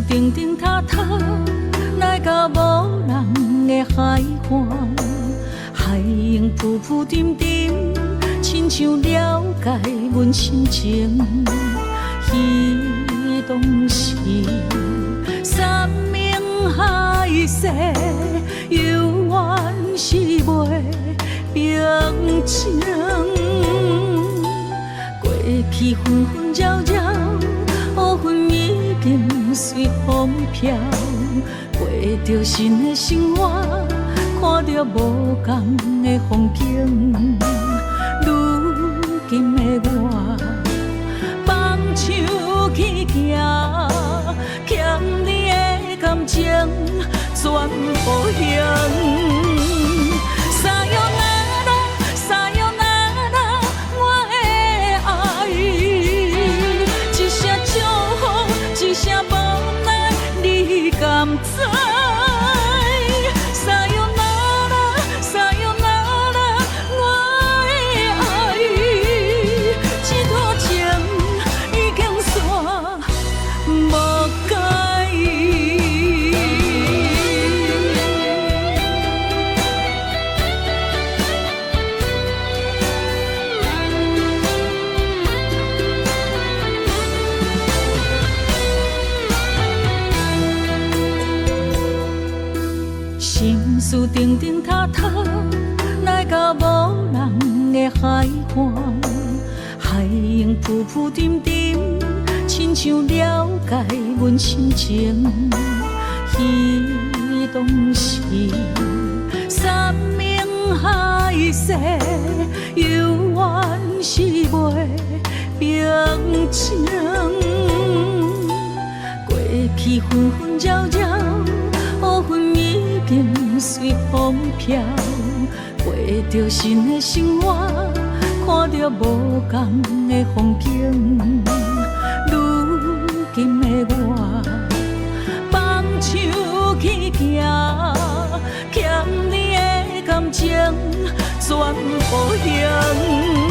定定塌塌，来到无人的海岸，海涌浮浮沉沉，亲像了解阮心情。彼当时，山盟海誓，犹原是袂平静。过去分分扰扰，乌云已经随风飘。过着新的生活，看着无同的风景。如今的我，放手去行，欠你的感情全部还。Sayonara， 我的爱，一声祝福，一声无奈，你敢知？Sayonara， 我的爱，这段情已经煞无解。心事定定塌塌，来到无人的海岸，海涌浮浮沉沉，亲像了解阮心情。彼当时，山盟海誓，犹原是袂平静。过去分分扰扰，乌云已经随风飘。过着新的生活，看着无同的风景。如今的我，放手去行，欠你的感情全部还。